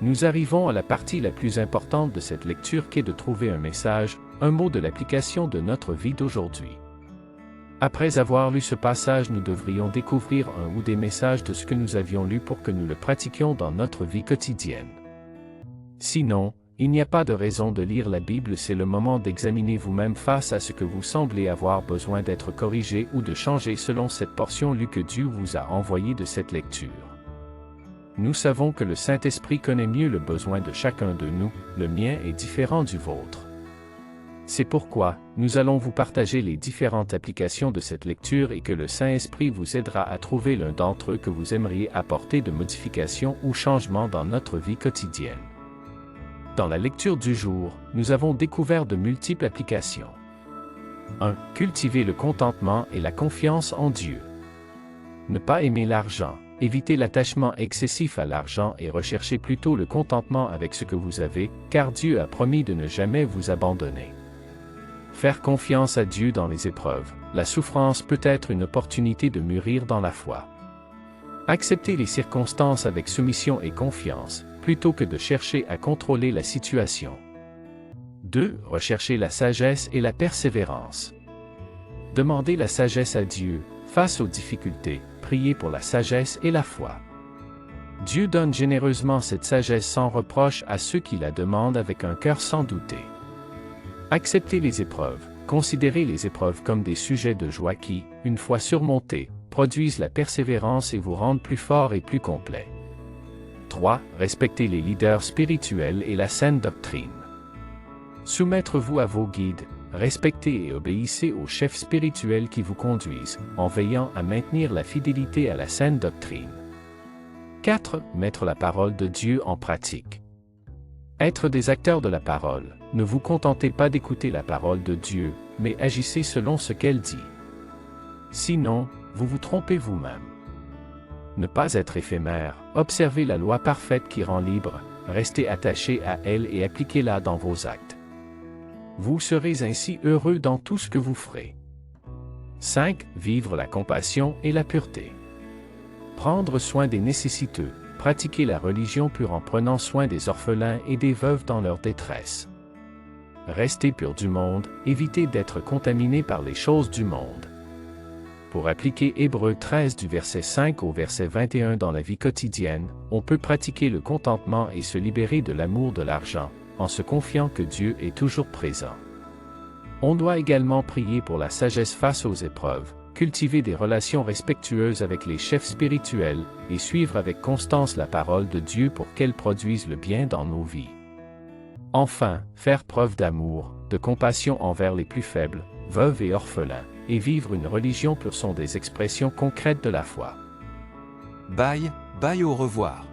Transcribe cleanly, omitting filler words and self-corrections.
Nous arrivons à la partie la plus importante de cette lecture qu'est de trouver un message, un mot de l'application de notre vie d'aujourd'hui. Après avoir lu ce passage, nous devrions découvrir un ou des messages de ce que nous avions lu pour que nous le pratiquions dans notre vie quotidienne. Sinon, il n'y a pas de raison de lire la Bible, c'est le moment d'examiner vous-même face à ce que vous semblez avoir besoin d'être corrigé ou de changer selon cette portion lue que Dieu vous a envoyée de cette lecture. Nous savons que le Saint-Esprit connaît mieux le besoin de chacun de nous, le mien est différent du vôtre. C'est pourquoi, nous allons vous partager les différentes applications de cette lecture et que le Saint-Esprit vous aidera à trouver l'un d'entre eux que vous aimeriez apporter de modifications ou changements dans notre vie quotidienne. Dans la lecture du jour, nous avons découvert de multiples applications. 1. Cultiver le contentement et la confiance en Dieu. Ne pas aimer l'argent. Évitez l'attachement excessif à l'argent et recherchez plutôt le contentement avec ce que vous avez, car Dieu a promis de ne jamais vous abandonner. Faire confiance à Dieu dans les épreuves. La souffrance peut être une opportunité de mûrir dans la foi. Acceptez les circonstances avec soumission et confiance, plutôt que de chercher à contrôler la situation. 2. Recherchez la sagesse et la persévérance. Demandez la sagesse à Dieu, face aux difficultés, priez pour la sagesse et la foi. Dieu donne généreusement cette sagesse sans reproche à ceux qui la demandent avec un cœur sans douter. Acceptez les épreuves, considérez les épreuves comme des sujets de joie qui, une fois surmontés, produisent la persévérance et vous rendent plus fort et plus complet. 3. Respectez les leaders spirituels et la saine doctrine. Soumettre-vous à vos guides, respectez et obéissez aux chefs spirituels qui vous conduisent, en veillant à maintenir la fidélité à la saine doctrine. 4. Mettre la parole de Dieu en pratique. Être des acteurs de la parole, ne vous contentez pas d'écouter la parole de Dieu, mais agissez selon ce qu'elle dit. Sinon, vous vous trompez vous-même. Ne pas être éphémère, observez la loi parfaite qui rend libre, restez attaché à elle et appliquez-la dans vos actes. Vous serez ainsi heureux dans tout ce que vous ferez. 5. Vivre la compassion et la pureté. Prendre soin des nécessiteux, pratiquer la religion pure en prenant soin des orphelins et des veuves dans leur détresse. Restez pur du monde, évitez d'être contaminé par les choses du monde. Pour appliquer Hébreux 13 du verset 5 au verset 21 dans la vie quotidienne, on peut pratiquer le contentement et se libérer de l'amour de l'argent, en se confiant que Dieu est toujours présent. On doit également prier pour la sagesse face aux épreuves, cultiver des relations respectueuses avec les chefs spirituels, et suivre avec constance la parole de Dieu pour qu'elle produise le bien dans nos vies. Enfin, faire preuve d'amour, de compassion envers les plus faibles, veuves et orphelins, et vivre une religion pure sont des expressions concrètes de la foi. Bye, au revoir.